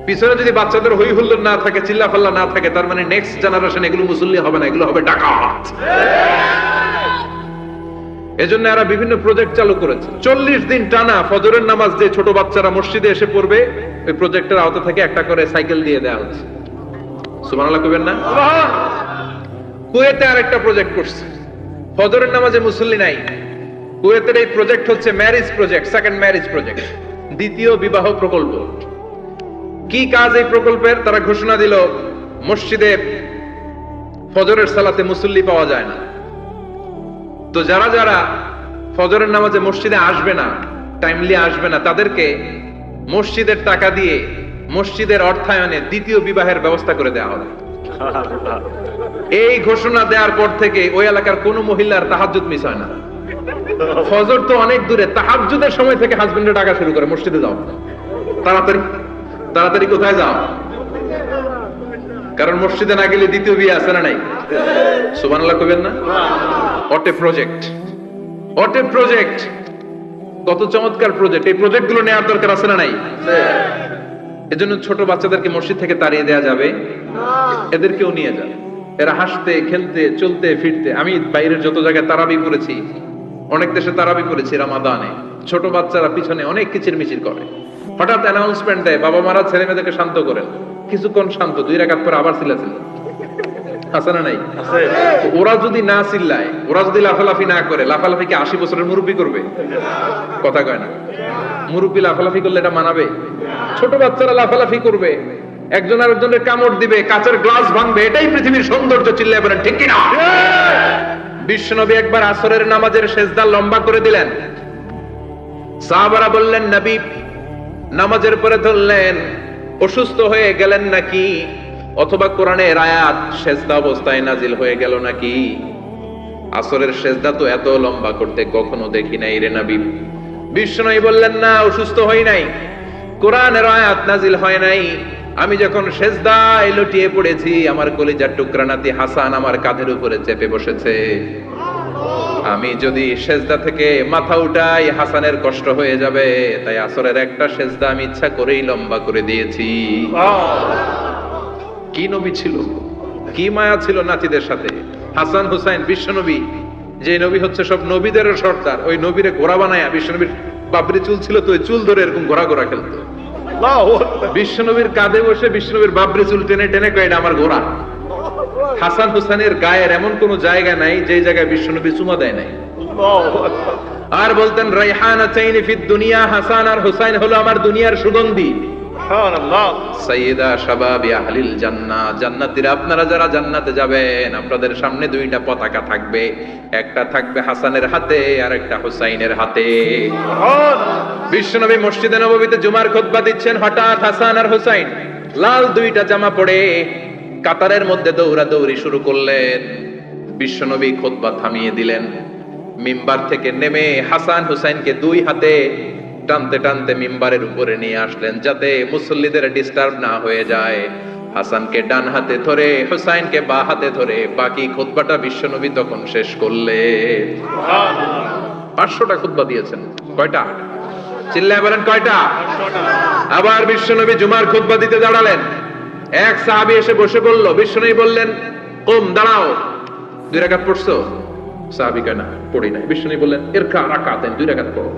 পিছনে যদি বাচ্চাদের হই হুল্লোড় না থাকে, চিল্লা ফাল্লা না থাকে, তার মানে নেক্সট জেনারেশন এগুলো মুসল্লি হবে না, এগুলো হবে ডাকাত। এজন্য এরা বিভিন্ন প্রজেক্ট চালু করেছে। 40 দিন টানা ফজরের নামাজ যে ছোট বাচ্চারা মসজিদে এসে পড়বে ওই প্রজেক্টের আওতা থেকে একটা করে সাইকেল দিয়ে দেওয়া হচ্ছে। সুবহানাল্লাহ কইবেন না? কুয়েতে আরেকটা প্রজেক্ট করছে, ফজরের নামাজে মুসল্লি নাই। কুয়েতের এই প্রজেক্ট হচ্ছে marriage project, second marriage project, দ্বিতীয় বিবাহ প্রকল্প। কি কাজ এই প্রকল্পের? তারা ঘোষণা দিল মসজিদে ফজরের সালাতে মুসল্লি পাওয়া যায় না, তো যারা যারা ফজরের নামাজে মসজিদে আসবে না, টাইমলি আসবে না, তাদেরকে মসজিদের টাকা দিয়ে মসজিদের অর্থায়নে দ্বিতীয় বিবাহের ব্যবস্থা করে দেওয়া হবে। এই ঘোষণা দেওয়ার পর থেকে ওই এলাকার কোন মহিলার তাহাজ্জুদ মিস হয় না। ফজর তো অনেক দূরে, তাহাজ্জুদের সময় থেকে হাজবেন্ডের ডাকা শুরু করে মসজিদে যাও, তাড়াতাড়ি তাড়াতাড়ি কোথায় যাও, কারণ মসজিদে না গেলে দ্বিতীয় বিয়ে আছে না নাই? সুবহানাল্লাহ কইবেন না? What a project, what a project, কত চমৎকার প্রজেক্ট। এই প্রজেক্ট গুলো নেওয়ার দরকার আছে না নাই? এজন্য ছোট বাচ্চাদেরকে মসজিদ থেকে তাড়িয়ে দেওয়া যাবে? এদেরকেও নিয়ে যাবে, এরা হাসতে খেলতে চলতে ফিরতে। আমি বাইরের যত জায়গায় তারাবি করেছি, অনেক দেশে তারাবি করেছি রমাদানে, ছোট বাচ্চারা পিছনে অনেক কিচির মিচির করে। হঠাৎ অ্যানাউন্সমেন্ট দেয় বাবা মারা ছেলে মেয়েদেরকে শান্ত করেন, কিছুক্ষণ শান্ত, 2 রাকাত পরে আবার চিল্লাচিল্লি। আছে না নাই? ওরা যদি না চিল্লায়, ওরা যদি লাফালাফি না করে, লাফালাফি কি 80 বছরের মুরব্বী করবে? কথা কয় না। মুরব্বী লাফালাফি করলে এটা মানাবে? ছোট বাচ্চারা লাফালাফি করবে, একজন আরেকজনের কামড় দিবে, কাচের গ্লাস ভাঙবে, এটাই পৃথিবীর সৌন্দর্য। চিল্লায় বলেন ঠিক কিনা? বিশ্বনবী একবার আসরের নামাজের সেজদা লম্বা করে দিলেন। সাহাবারা বললেন নবী নামাজের পরে ধরলেন অসুস্থ হয়ে গেলেন নাকি, অথবা কোরআনের আয়াত সেজদা অবস্থায় নাজিল হয়ে গেল নাকি? আসরের সেজদা তো এত লম্বা করতে কখনো দেখি নাই রে নবী। বিশ্বনবী বললেন না, অসুস্থ হই নাই, কোরআনের আয়াত নাজিল হয় নাই। আমি যখন সেজদায় লুটিয়ে পড়েছি আমার কলিজার টুকরা নাতি হাসান আমার কাঁধের উপরে চেপে বসেছে। আমি যদি সেজদা থেকে মাথা উঠাই হাসানের কষ্ট হয়ে যাবে, তাই আসরের একটা সেজদা আমি ইচ্ছা করেই লম্বা করে দিয়েছি। কি নবী ছিল, কি মায়া ছিল নাতিদের সাথে। হাসান হুসাইন বিশ্বনবী, যে নবী হচ্ছে সব নবীদেরও সর্দার, ওই নবীরে ঘোড়া বানায়া, বিশ্বনবীর বাবরি চুল ছিল তো ওই চুল ধরে এরকম ঘোড়া ঘোড়া খেলতো। বিশ্বনবীর কাঁধে বসে বিশ্বনবীর বাবরি চুল টেনে টেনে কয় এটা আমার ঘোড়া। হাসান হুসাইনের গায়ের এমন কোন জায়গা নাই যে জায়গায় বিশ্বনবী চুমা দেয় নাই। আর বলতেন রাইহানাতাইনি ফিদ দুনিয়া, হাসান আর হুসাইন হলো আমার দুনিয়ার সুগন্ধি। সাইয়্যিদা শাবাবি আহলিল জান্নাহ, জান্নাতীরা আপনারা যারা জান্নাতে যাবেন আপনাদের সামনে দুইটা পতাকা থাকবে, একটা থাকবে হাসানের হাতে আর একটা হুসাইনের হাতে। বিশ্বনবী মসজিদে নববীতে জুমার খুতবা দিচ্ছেন, হঠাৎ হাসান আর হুসাইন লাল দুইটা জামা পরে কাতারের মধ্যে দৌড়াদৌড়ি শুরু করলেন। বিশ্বনবী খুতবা থামিয়ে দিলেন, মিম্বার থেকে নেমে হাসান হুসাইনকে দুই হাতে টানতে টানতে মিম্বারের উপরে নিয়ে আসলেন যাতে মুসল্লিদের ডিস্টার্ব না হয়ে যায়। হাসানকে ডান হাতে ধরে হুসাইনকে বাঁ হাতে ধরে বাকি খুতবাটা বিশ্বনবী তখন শেষ করলেন। 500টা খুতবা দিয়েছেন। কয়টা? চিল্লায় বলেন কয়টা? আবার বিশ্বনবী জুমার খুতবা দিতে দাঁড়ালেন। এক সাহাবী এসে বসে পড়ল। বিশ্বনবী বললেন, কুম, দাঁড়াও। 2 রাকাত পড়ছো? সাহাবী কয় না, পড়ি নাই। বিশ্বনবী বললেন, ইরকা রাকাতান, 2 রাকাত পড়ো।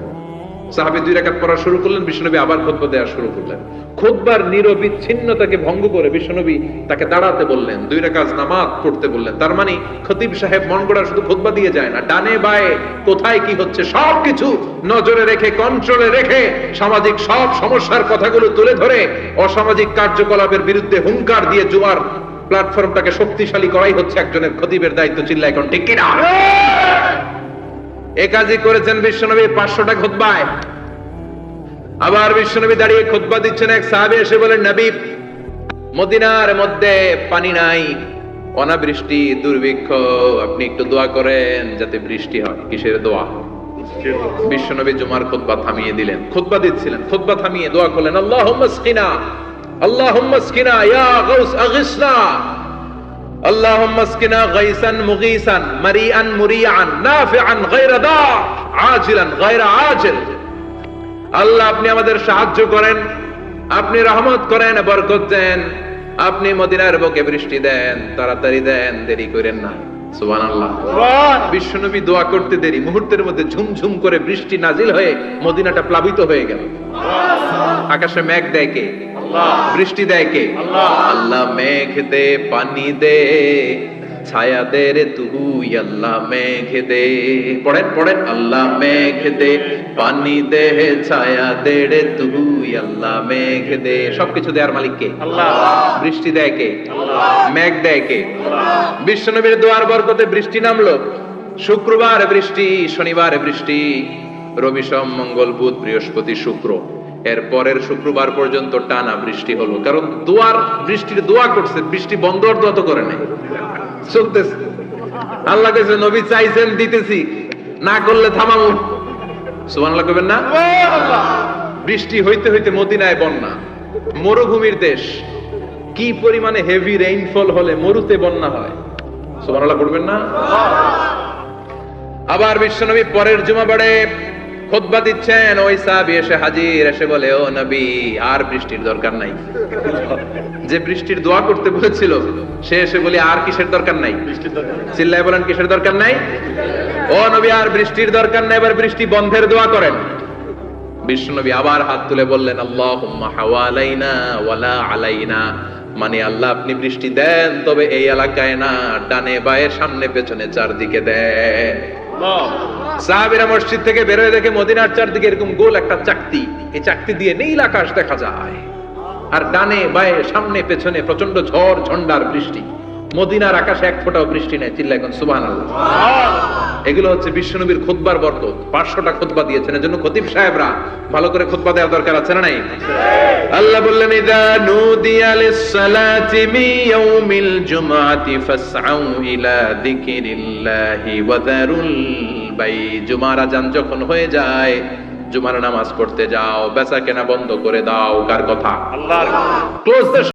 সাহাবী 2 রাকাত পড়া শুরু করলেন, বিশ্বনবী আবার খুতবা দেওয়া শুরু করলেন। খুতবার নিরবিচ্ছিন্নতাকে ভঙ্গ করে বিশ্বনবী তাকে দাঁড়াতে বললেন, 2 রাকাত নামাজ পড়তে বললেন। তার মানে খতিব সাহেব মন গড়া শুধু খুতবা দিয়ে যায় না, ডানে বায়ে কোথায় কি হচ্ছে সবকিছু নজরে রেখে, কন্ট্রোলে রেখে, সামাজিক সব সমস্যার কথাগুলো তুলে ধরে অসামাজিক কার্যকলাপের বিরুদ্ধে হুঙ্কার দিয়ে জুমার প্ল্যাটফর্মটাকে শক্তিশালী করাই হচ্ছে একজনের খতিবের দায়িত্ব। চিল্লায় এখন ঠিক কিনা? এ কাজই করেছেন বিশ্বনবী 500টা খুতবায়। আবার বিশ্বনবী দাঁড়িয়ে খুতবা দিচ্ছেন, এক সাহাবী এসে বলেন, নবী, মদিনার মধ্যে পানি নাই, অনাবৃষ্টি, দুর্ভিক্ষ, আপনি একটু দোয়া করেন যাতে বৃষ্টি হয়। কিসের দোয়া? বিশ্বনবী জুমার খুতবা থামিয়ে দিলেন, খুতবা দিচ্ছিলেন, খুতবা থামিয়ে দোয়া করলেন, আল্লাহুম্মা আসকিনা, আল্লাহুম্মা আসকিনা ইয়া গাউস আগিসনা, আল্লাহুম্মা আসকিনা গাইসান মুগীসান মারিআন মুরিআন নাফিআন গায়রা দা আজিলান গায়রা আজিল। আল্লাহ, আপনি আমাদের সাহায্য করেন, আপনি রহমত করেন, বরকত দেন, আপনি মদিনার বুকে বৃষ্টি দেন, তাড়াতাড়ি দেন, দেরি করেন না। সুবহানাল্লাহ। বিশ্বনবী দোয়া করতে দেরি, মুহূর্তের মধ্যে ঝুমঝুম করে বৃষ্টি নাজিল হয়ে মদিনাটা প্লাবিত হয়ে গেল। আকাশে মেঘ দেয় কে? আল্লাহ। বৃষ্টি দেয় কে? আল্লাহ। আল্লাহ মেঘ দে, পানি দে, ছায়া দে রে তুই, আল্লাহ মেঘ দে। পড়েন পড়েন, আল্লাহ মেঘ দে, পানি দে, ছায়া দে রে তুই, আল্লাহ মেঘ দে। সবকিছু দেয়ার মালিক কে? আল্লাহ। বৃষ্টি দেয় কে? আল্লাহ। মেঘ দেয় কে? আল্লাহ। বিশ্বনবীর দোয়ার বরকতে বৃষ্টি নামলো। শুক্রবার বৃষ্টি, শনিবার বৃষ্টি, রবি সোম মঙ্গল বুধ বৃহস্পতি শুক্র, এর পরের শুক্রবার পর্যন্ত টানা বৃষ্টি হলো। কারণ দোয়ার বৃষ্টির দোয়া করছে, বৃষ্টি বন্ধ আর দোয়া তো করে নাই, চলতেছে। আল্লাহ কাছে নবী চাইছেন, দিতেছি, না করলে থামাবো। সুবহানাল্লাহ কইবেন না? বৃষ্টি হইতে হইতে মদিনায় বন্যা, মরুভূমির দেশ, কি পরিমাণে হেভি রেইনফল হলে মরুতে বন্যা হয়। সুবহানাল্লাহ পড়বেন না? আবার বিশ্বনবী পরের জুমাবারে খুতবা দিচ্ছেন, ওই সাহাবী এসে হাজির, এসে বলে, ও নবী, আর বৃষ্টির দরকার নাই। যে বৃষ্টির দোয়া করতে বলেছিল সে এসে বলে, আর কিসের দরকার নাই? চিল্লায় বলেন, কিসের দরকার নাই? ও নবী, আর বৃষ্টির দরকার নাই, এবার বৃষ্টি বন্ধের দোয়া করেন। বিশ্বনবী আবার হাত তুলে বললেন, আল্লাহুম্মা হাওয়ালাইনা ওয়ালা আলাইনা, মানে আল্লাহ, আপনি বৃষ্টি দেন, তবে এই এলাকায় না, ডানে বায়ে সামনে পেছনে চারদিকে দেন। সাহাবীরা মসজিদ থেকে বের হয়ে দেখে মদিনার চারদিকে এরকম গোল একটা চাকতি, এই চাকতি দিয়ে নীল আকাশ দেখা যায়, আর ডানে বায়ে সামনে পেছনে প্রচন্ড ঝড় ঝন্ডার বৃষ্টি। মদিনার আকাশে এক ফোঁটাও বৃষ্টি নেই। চিল্লায় এখন সুবহানাল্লাহ। এগুলো হচ্ছে বিশ্বনবীর খুতবার বরকত। 500টা খুতবা দিয়েছেন, এজন্য খতিব সাহেবরা ভালো করে খুতবা দেওয়া দরকার আছে না নাই? আল্লাহ বললেন, ইযা নুদিয়া লিস-সালাতি মিন ইয়াউমিল জুমআতি ফাসআউ ইলা যিকরিল্লাহি ওয়া যারুল বাই। জুমার আযান যখন হয়ে যায়, জুমার নামাজ পড়তে যাও, বেচা কেনা বন্ধ করে দাও। কার কথা? আল্লাহর। ক্লোজ